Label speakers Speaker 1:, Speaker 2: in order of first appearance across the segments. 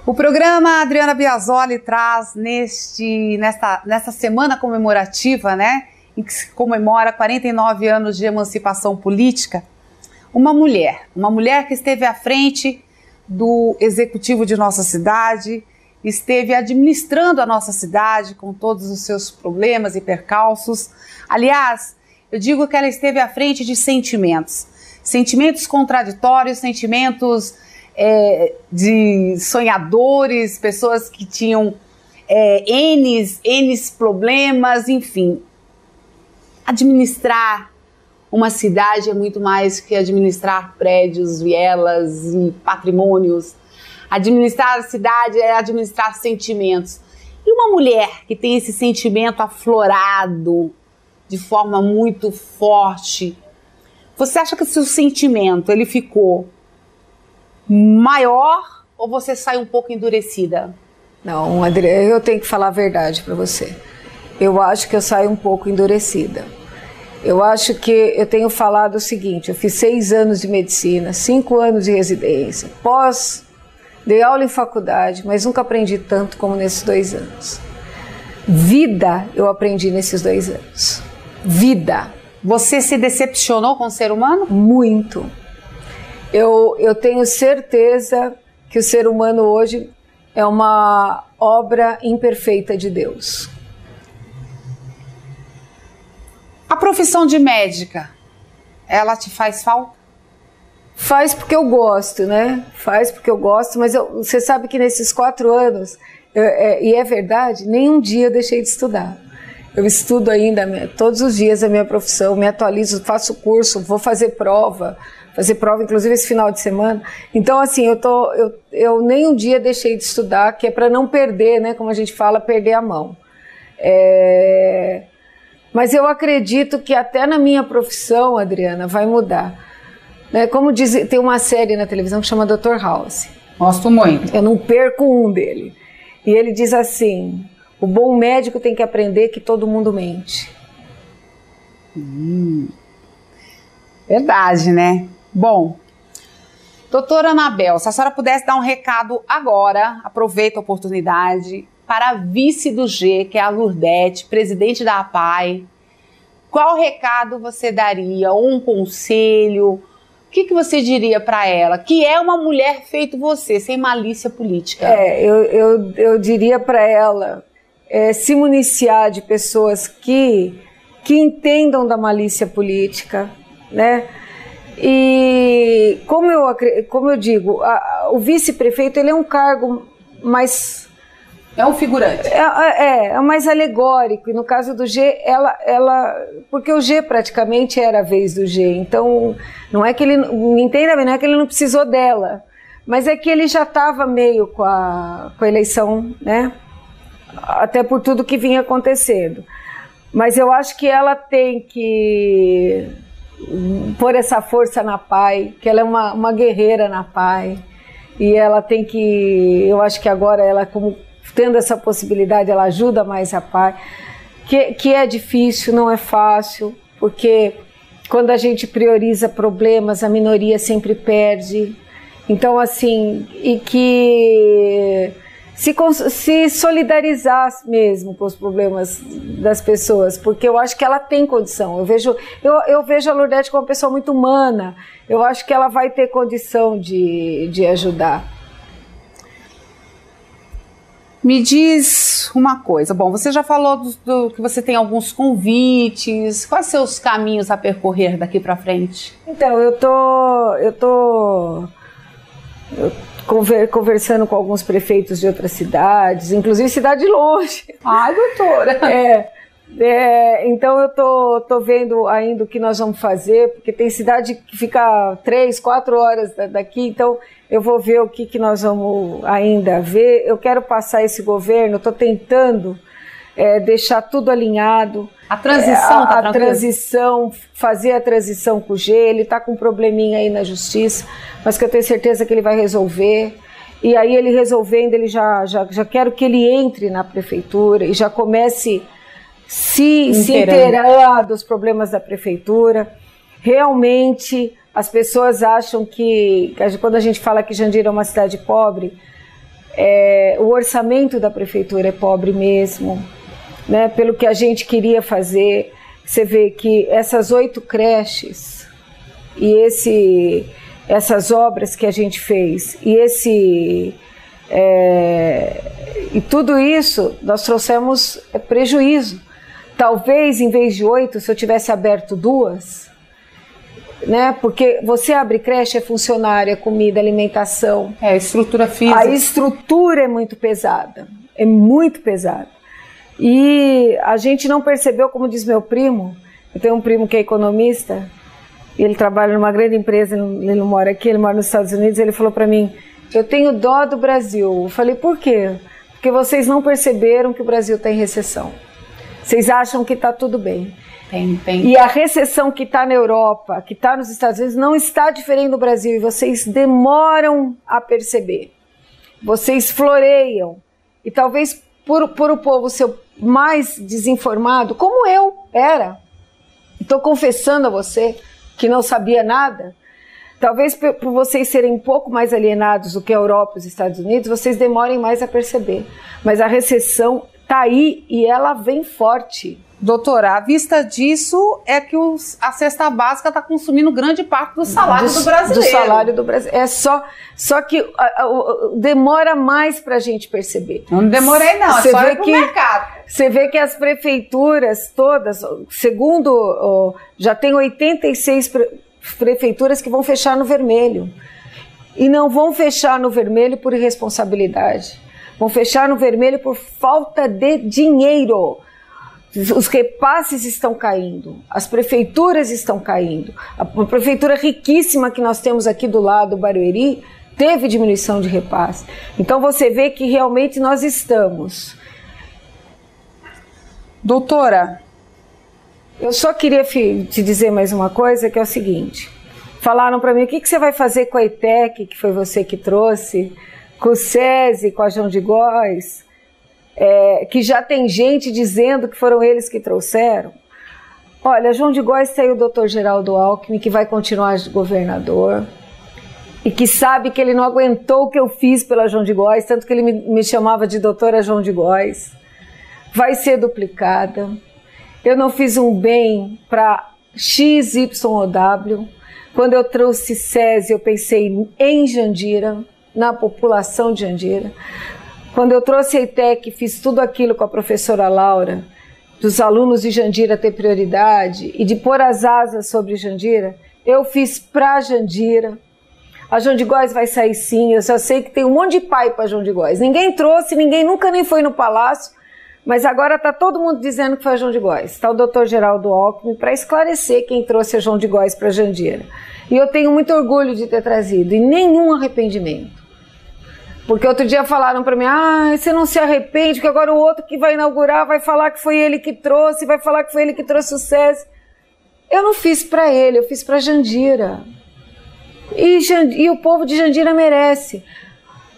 Speaker 1: O programa Adriana Biasoli traz nesta semana comemorativa, né, em que se comemora 49 anos de emancipação política, uma mulher que esteve à frente do executivo de nossa cidade, esteve administrando a nossa cidade com todos os seus problemas e percalços. Aliás, eu digo que ela esteve à frente de sentimentos contraditórios, sentimentos de sonhadores, pessoas que tinham N problemas, enfim. Administrar uma cidade é muito mais que administrar prédios, vielas e patrimônios. Administrar a cidade é administrar sentimentos. E uma mulher que tem esse sentimento aflorado de forma muito forte, você acha que o seu sentimento ele ficou maior ou você sai um pouco endurecida?
Speaker 2: Não, Adriana, eu tenho que falar a verdade para você. Eu acho que eu saio um pouco endurecida. Eu acho que eu tenho falado o seguinte, eu fiz 6 anos de medicina, 5 anos de residência, dei aula em faculdade, mas nunca aprendi tanto como nesses 2 anos. Vida eu aprendi nesses 2 anos. Vida.
Speaker 1: Você se decepcionou com o ser humano?
Speaker 2: Muito. Eu tenho certeza que o ser humano hoje é uma obra imperfeita de Deus.
Speaker 1: A profissão de médica, ela te faz falta?
Speaker 2: Faz porque eu gosto, né? Faz porque eu gosto, mas você sabe que nesses 4 anos, e é verdade, nenhum dia eu deixei de estudar. Eu estudo ainda todos os dias a minha profissão, me atualizo, faço curso, vou fazer prova inclusive esse final de semana. Então assim, eu nem um dia deixei de estudar, que é para não perder, né? Como a gente fala, perder a mão. Mas eu acredito que até na minha profissão, Adriana, vai mudar. Né? Como diz, tem uma série na televisão que chama Dr. House.
Speaker 1: Gosto muito.
Speaker 2: Eu não perco um dele. E ele diz assim, o bom médico tem que aprender que todo mundo mente.
Speaker 1: Verdade, né? Bom, doutora Anabel, se a senhora pudesse dar um recado agora, aproveita a oportunidade, para a vice do G, que é a Lurdete, presidente da APAI, qual recado você daria, ou um conselho, o que você diria para ela, que é uma mulher feito você, sem malícia política?
Speaker 2: Eu diria para ela se municiar de pessoas que entendam da malícia política, né? E como eu digo, o vice-prefeito ele é um cargo mais...
Speaker 1: É um figurante.
Speaker 2: É mais alegórico. E no caso do G, porque o G praticamente era a vez do G. Então, não é que ele... Me entenda bem, não é que ele não precisou dela. Mas é que ele já estava meio com a eleição, né? Até por tudo que vinha acontecendo. Mas eu acho que ela tem que pôr essa força na PAI, que ela é uma guerreira na PAI. E ela tem que... Eu acho que agora ela, como tendo essa possibilidade, ela ajuda mais a PAI, que é difícil, não é fácil, porque quando a gente prioriza problemas, a minoria sempre perde. Então, assim, e que se solidarizar mesmo com os problemas das pessoas, porque eu acho que ela tem condição. Eu vejo a Lurdete como uma pessoa muito humana, eu acho que ela vai ter condição de ajudar.
Speaker 1: Me diz uma coisa, bom, você já falou que você tem alguns convites, quais são os caminhos a percorrer daqui para frente?
Speaker 2: Então, eu tô conversando com alguns prefeitos de outras cidades, inclusive cidade longe.
Speaker 1: Ai, doutora!
Speaker 2: Então eu tô vendo ainda o que nós vamos fazer, porque tem cidade que fica 3, 4 horas daqui, então eu vou ver o que nós vamos ainda ver. Eu quero passar esse governo, estou tentando deixar tudo alinhado.
Speaker 1: A transição,
Speaker 2: fazer a transição com o G, ele está com um probleminha aí na justiça, mas que eu tenho certeza que ele vai resolver. E aí ele resolvendo, ele já quero que ele entre na prefeitura e já comece se inteirar dos problemas da prefeitura. Realmente, as pessoas acham que quando a gente fala que Jandira é uma cidade pobre, o orçamento da prefeitura é pobre mesmo, né? Pelo que a gente queria fazer, você vê que essas 8 creches e essas obras que a gente fez e tudo isso nós trouxemos prejuízo. Talvez em vez de 8, se eu tivesse aberto 2, né? Porque você abre creche, é funcionário, é comida, alimentação.
Speaker 1: É, estrutura física.
Speaker 2: A estrutura é muito pesada, é muito pesada. E a gente não percebeu, como diz meu primo, eu tenho um primo que é economista, ele trabalha numa grande empresa, ele não mora aqui, ele mora nos Estados Unidos, ele falou para mim, eu tenho dó do Brasil. Eu falei, por quê? Porque vocês não perceberam que o Brasil está em recessão. Vocês acham que está tudo bem.
Speaker 1: Tem.
Speaker 2: E a recessão que está na Europa, que está nos Estados Unidos, não está diferente do Brasil. E vocês demoram a perceber. Vocês floreiam. E talvez por o povo ser mais desinformado, como eu era. Estou confessando a você que não sabia nada. Talvez por vocês serem um pouco mais alienados do que a Europa e os Estados Unidos, vocês demorem mais a perceber. Mas a recessão está aí e ela vem forte.
Speaker 1: Doutora, à vista disso é que a cesta básica está consumindo grande parte do salário do brasileiro.
Speaker 2: Do salário do brasileiro. Só que demora mais para a gente perceber.
Speaker 1: Não demorei não, é só ir pro mercado.
Speaker 2: Você vê que as prefeituras todas, segundo, já tem 86 prefeituras que vão fechar no vermelho. E não vão fechar no vermelho por irresponsabilidade. Vão fechar no vermelho por falta de dinheiro. Os repasses estão caindo, as prefeituras estão caindo. A prefeitura riquíssima que nós temos aqui do lado, Barueri, teve diminuição de repasse. Então você vê que realmente nós estamos.
Speaker 1: Doutora,
Speaker 2: eu só queria te dizer mais uma coisa, que é o seguinte. Falaram para mim, o que você vai fazer com a ETEC, que foi você que trouxe, com o SESI, com a João de Góes, que já tem gente dizendo que foram eles que trouxeram. Olha, João de Góes tem o Dr. Geraldo Alckmin, que vai continuar governador, e que sabe que ele não aguentou o que eu fiz pela João de Góes, tanto que ele me chamava de doutora João de Góes. Vai ser duplicada. Eu não fiz um bem para XYOW. Quando eu trouxe SESI, eu pensei em Jandira, na população de Jandira. Quando eu trouxe a ETEC, fiz tudo aquilo com a professora Laura, dos alunos de Jandira ter prioridade e de pôr as asas sobre Jandira, eu fiz para Jandira. A João de Góes vai sair sim, eu só sei que tem um monte de pai para João de Góes. Ninguém trouxe, ninguém nunca nem foi no palácio, mas agora está todo mundo dizendo que foi a João de Góes. Está o Dr. Geraldo Alckmin para esclarecer quem trouxe a João de Góes para Jandira. E eu tenho muito orgulho de ter trazido e nenhum arrependimento. Porque outro dia falaram para mim, você não se arrepende, que agora o outro que vai inaugurar vai falar que foi ele que trouxe, vai falar que foi ele que trouxe o SESI. Eu não fiz para ele, eu fiz para Jandira. E o povo de Jandira merece.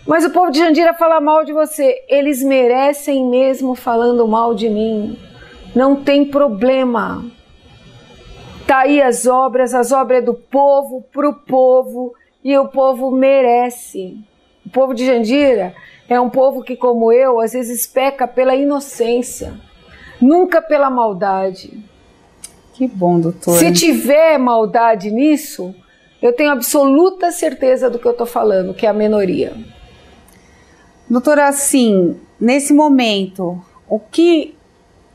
Speaker 2: Mas o povo de Jandira fala mal de você. Eles merecem mesmo falando mal de mim. Não tem problema. Tá aí as obras é do povo, pro povo, e o povo merece. O povo de Jandira é um povo que, como eu, às vezes peca pela inocência, nunca pela maldade.
Speaker 1: Que bom, doutora.
Speaker 2: Se tiver maldade nisso, eu tenho absoluta certeza do que eu estou falando, que é a minoria.
Speaker 1: Doutora, assim, nesse momento, o que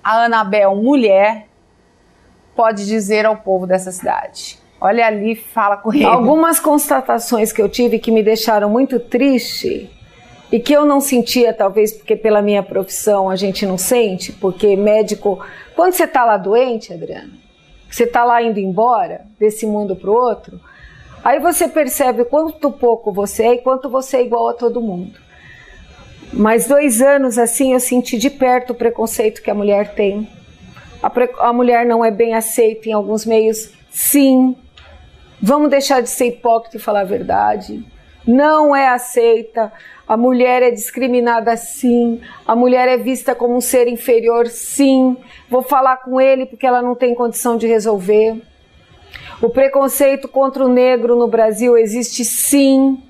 Speaker 1: a Anabel, mulher, pode dizer ao povo dessa cidade? Olha ali, fala com ele.
Speaker 2: Algumas constatações que eu tive que me deixaram muito triste e que eu não sentia, talvez porque pela minha profissão a gente não sente, porque médico... Quando você está lá doente, Adriana, você está lá indo embora desse mundo para o outro, aí você percebe quanto pouco você é e quanto você é igual a todo mundo. Mas 2 anos assim eu senti de perto o preconceito que a mulher tem. A mulher não é bem aceita em alguns meios, sim. Vamos deixar de ser hipócrita e falar a verdade. Não é aceita. A mulher é discriminada, sim. A mulher é vista como um ser inferior, sim. Vou falar com ele porque ela não tem condição de resolver. O preconceito contra o negro no Brasil existe, sim.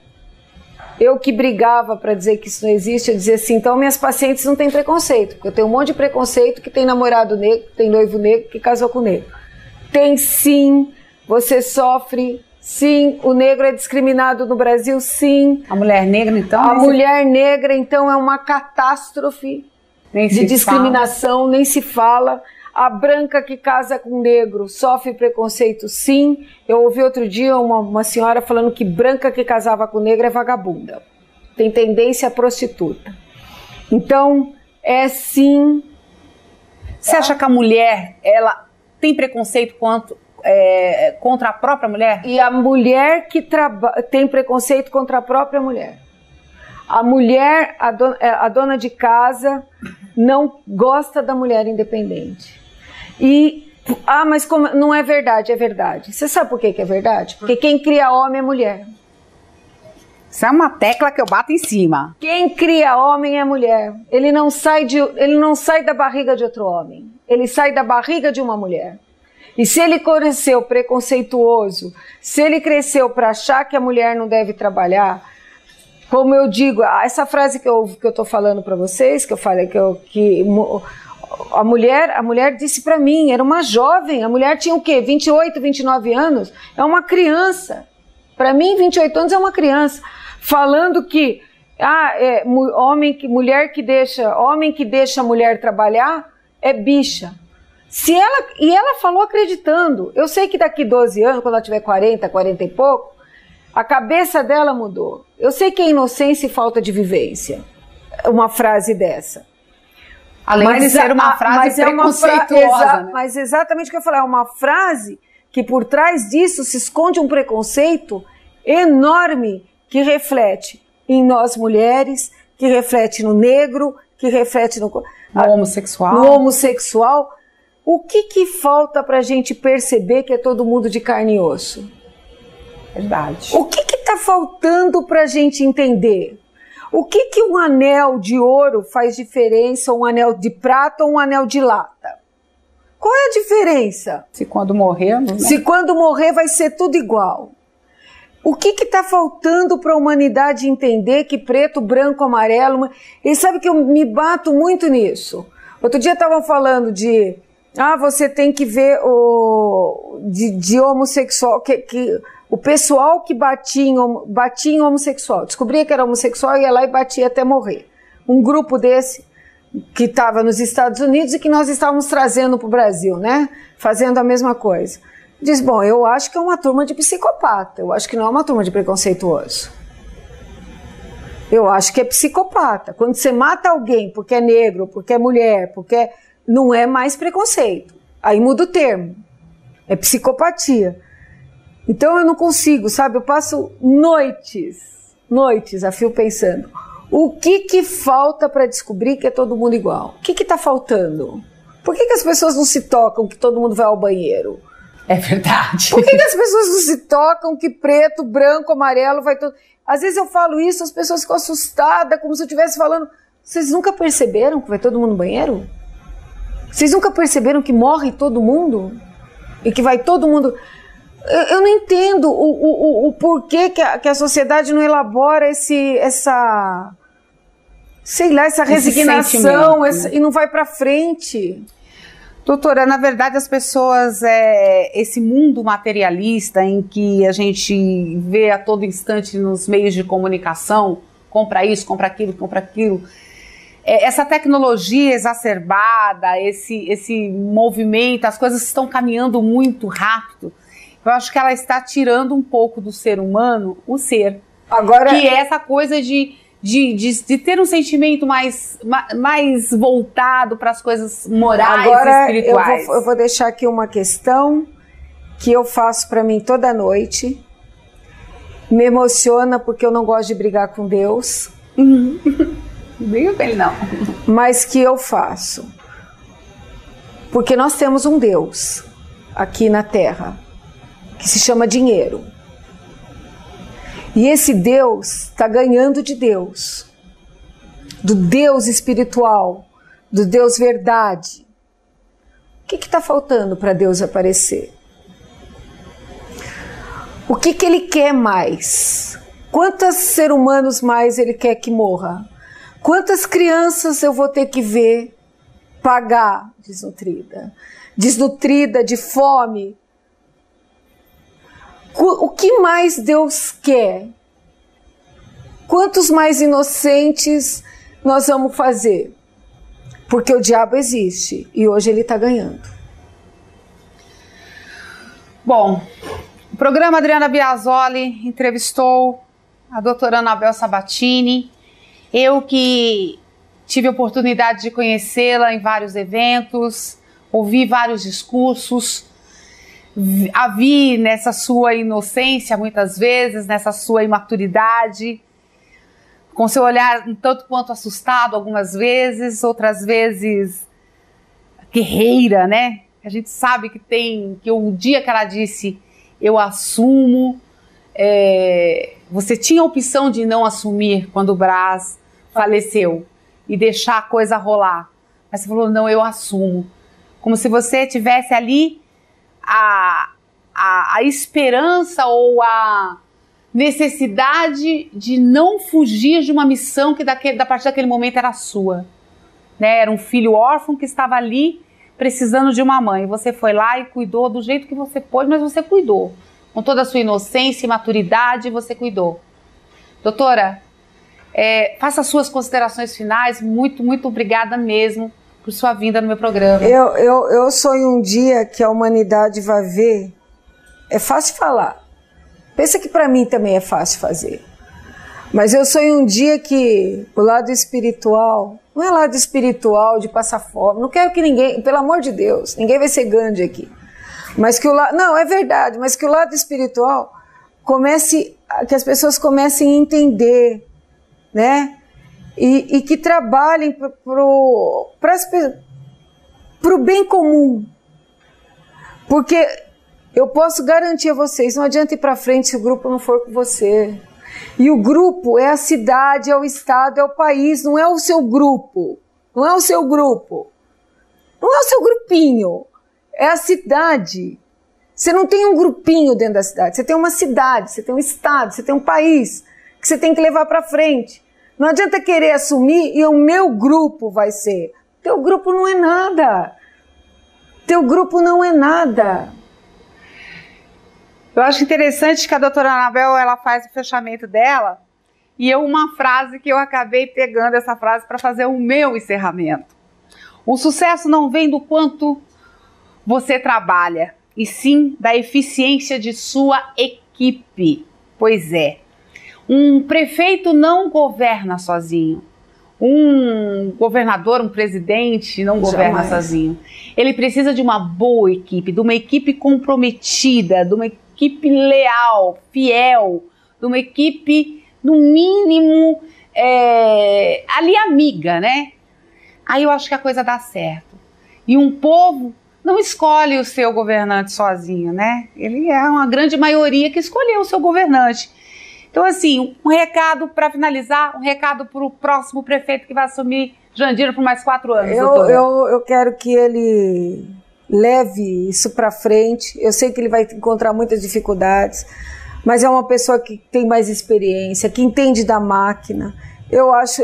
Speaker 2: Eu que brigava para dizer que isso não existe, eu dizia assim, então minhas pacientes não têm preconceito, porque eu tenho um monte de preconceito que tem namorado negro, que tem noivo negro, que casou com negro. Tem sim, você sofre, sim, o negro é discriminado no Brasil, sim.
Speaker 1: A mulher negra, então?
Speaker 2: A mulher negra, então, é uma catástrofe de discriminação, nem se fala. A branca que casa com negro sofre preconceito, sim. Eu ouvi outro dia uma senhora falando que branca que casava com negro é vagabunda. Tem tendência a prostituta. Então, é sim.
Speaker 1: Você acha que a mulher, ela tem preconceito contra a própria mulher?
Speaker 2: E a mulher que tem preconceito contra a própria mulher. A mulher, a dona de casa, não gosta da mulher independente. Mas como, não é verdade, é verdade. Você sabe por que é verdade? Porque quem cria homem é mulher.
Speaker 1: Isso é uma tecla que eu bato em cima.
Speaker 2: Quem cria homem é mulher. Ele não sai da barriga de outro homem. Ele sai da barriga de uma mulher. E se ele cresceu preconceituoso, se ele cresceu para achar que a mulher não deve trabalhar, como eu digo, essa frase que eu estou falando para vocês, que eu falei a mulher disse para mim, era uma jovem, a mulher tinha o quê? 28, 29 anos? É uma criança. Para mim, 28 anos é uma criança. Falando que homem que deixa a mulher trabalhar é bicha. E ela falou acreditando. Eu sei que daqui 12 anos, quando ela tiver 40 e pouco, a cabeça dela mudou. Eu sei que é inocência e falta de vivência. Uma frase dessa.
Speaker 1: Além de ser uma frase preconceituosa. Né?
Speaker 2: Mas exatamente o que eu falei, é uma frase que por trás disso se esconde um preconceito enorme que reflete em nós mulheres, que reflete no negro, que reflete no homossexual. O que falta para a gente perceber que é todo mundo de carne e osso?
Speaker 1: Verdade.
Speaker 2: O que está faltando para a gente entender? O que um anel de ouro faz diferença, um anel de prata ou um anel de lata? Qual é a diferença?
Speaker 1: Se quando morrermos, né?
Speaker 2: Se quando morrer vai ser tudo igual. O que está faltando para a humanidade entender que preto, branco, amarelo... E sabe que eu me bato muito nisso. Outro dia estavam falando de... você tem que ver de homossexual... O pessoal que batia em homossexual, descobria que era homossexual, ia lá e batia até morrer. Um grupo desse que estava nos Estados Unidos e que nós estávamos trazendo para o Brasil, né? Fazendo a mesma coisa. Diz, bom, eu acho que é uma turma de psicopata, eu acho que não é uma turma de preconceituoso. Eu acho que é psicopata. Quando você mata alguém porque é negro, porque é mulher, não é mais preconceito. Aí muda o termo. É psicopatia. Então eu não consigo, sabe? Eu passo noites a fio pensando. O que falta para descobrir que é todo mundo igual? O que está faltando? Por que as pessoas não se tocam que todo mundo vai ao banheiro?
Speaker 1: É verdade.
Speaker 2: Por que as pessoas não se tocam que preto, branco, amarelo vai todo... Às vezes eu falo isso, as pessoas ficam assustadas, como se eu estivesse falando... Vocês nunca perceberam que vai todo mundo no banheiro? Vocês nunca perceberam que morre todo mundo? E que vai todo mundo... Eu não entendo o porquê que a sociedade não elabora essa resignação e não vai para frente.
Speaker 1: Doutora, na verdade as pessoas, esse mundo materialista em que a gente vê a todo instante nos meios de comunicação, compra isso, compra aquilo, essa tecnologia exacerbada, esse movimento, as coisas estão caminhando muito rápido. Eu acho que ela está tirando um pouco do ser humano o ser.
Speaker 2: Agora,
Speaker 1: que é essa coisa de ter um sentimento mais voltado para as coisas morais e espirituais.
Speaker 2: Eu vou deixar aqui uma questão que eu faço para mim toda noite. Me emociona porque eu não gosto de brigar com Deus.
Speaker 1: Não briga com ele, não.
Speaker 2: Mas que eu faço. Porque nós temos um Deus aqui na Terra que se chama dinheiro. E esse Deus está ganhando de Deus, do Deus espiritual, do Deus verdade. O que está faltando para Deus aparecer? O que Ele quer mais? Quantos seres humanos mais ele quer que morra? Quantas crianças eu vou ter que ver pagar desnutrida, de fome? O que mais Deus quer? Quantos mais inocentes nós vamos fazer? Porque o diabo existe e hoje ele está ganhando.
Speaker 1: Bom, o programa Adriana Biasoli entrevistou a doutora Anabel Sabatini. Eu que tive a oportunidade de conhecê-la em vários eventos, ouvi vários discursos, a vi nessa sua inocência muitas vezes, nessa sua imaturidade, com seu olhar um tanto quanto assustado algumas vezes, outras vezes guerreira, né? A gente sabe que o dia que ela disse eu assumo, você tinha a opção de não assumir quando o Braz faleceu e deixar a coisa rolar, mas você falou não, eu assumo, como se você tivesse ali a esperança ou a necessidade de não fugir de uma missão que a partir daquele momento era sua, né? Era um filho órfão que estava ali precisando de uma mãe. Você foi lá e cuidou do jeito que você pôde, mas você cuidou. Com toda a sua inocência e maturidade, você cuidou. Doutora, faça as suas considerações finais. Muito, muito obrigada mesmo por sua vinda no meu programa.
Speaker 2: Eu sonho um dia que a humanidade vai ver. É fácil falar. Pensa que para mim também é fácil fazer. Mas eu sonho um dia que o lado espiritual, não é lado espiritual de passar fome, não quero que ninguém, pelo amor de Deus, ninguém vai ser Gandhi aqui. Mas que o lado, não, é verdade, mas que o lado espiritual que as pessoas comecem a entender, né? E que trabalhem pro bem comum. Porque eu posso garantir a vocês, não adianta ir para frente se o grupo não for com você. E o grupo é a cidade, é o estado, é o país, não é o seu grupo. Não é o seu grupo. Não é o seu grupinho. É a cidade. Você não tem um grupinho dentro da cidade. Você tem uma cidade, você tem um estado, você tem um país que você tem que levar para frente. Não adianta querer assumir e o meu grupo vai ser. Teu grupo não é nada. Teu grupo não é nada.
Speaker 1: Eu acho interessante que a doutora Anabel, ela faz o fechamento dela e uma frase que eu acabei pegando essa frase para fazer o meu encerramento. O sucesso não vem do quanto você trabalha, e sim da eficiência de sua equipe. Pois é, um prefeito não governa sozinho. Um governador, um presidente não governa sozinho. Ele precisa de uma boa equipe, de uma equipe comprometida, de uma equipe leal, fiel, de uma equipe, no mínimo, ali amiga, né? Aí eu acho que a coisa dá certo. E um povo não escolhe o seu governante sozinho, né? Ele é uma grande maioria que escolheu o seu governante. Então, assim, um recado para finalizar, um recado para o próximo prefeito que vai assumir Jandira por mais 4 anos.
Speaker 2: Eu quero que ele leve isso para frente. Eu sei que ele vai encontrar muitas dificuldades, mas é uma pessoa que tem mais experiência, que entende da máquina. Eu acho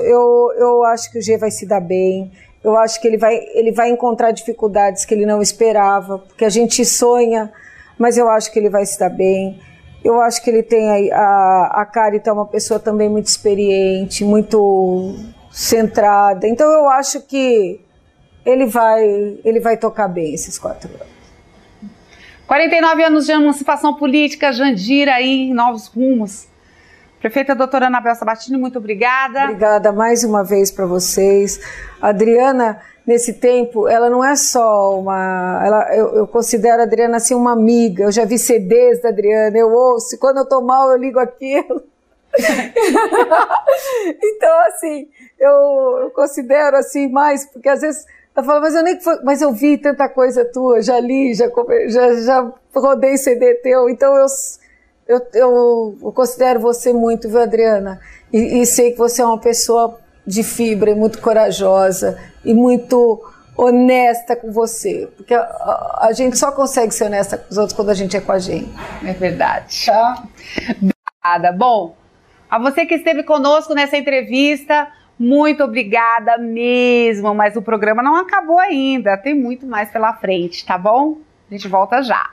Speaker 2: que o G vai se dar bem. Eu acho que ele vai encontrar dificuldades que ele não esperava, porque a gente sonha, mas eu acho que ele vai se dar bem. Eu acho que ele tem a Carita é uma pessoa também muito experiente, muito centrada. Então eu acho que ele vai tocar bem esses 4 anos.
Speaker 1: 49 anos de emancipação política, Jandira aí em novos rumos. Prefeita doutora Anabel Sabatini, muito obrigada.
Speaker 2: Obrigada mais uma vez para vocês. A Adriana, nesse tempo, ela não é só eu considero a Adriana assim uma amiga. Eu já vi CDs da Adriana, eu ouço, quando eu tô mal eu ligo aquilo. Então, assim, eu considero assim mais, porque às vezes ela fala, mas eu vi tanta coisa tua, já li, já rodei CD teu, então eu considero você muito, viu, Adriana? E sei que você é uma pessoa de fibra e muito corajosa e muito honesta com você, porque a gente só consegue ser honesta com os outros quando a gente é com a gente.
Speaker 1: É verdade. Tá? Obrigada. Bom, A você que esteve conosco nessa entrevista, muito obrigada mesmo, mas o programa não acabou ainda, tem muito mais pela frente, tá bom? A gente volta já.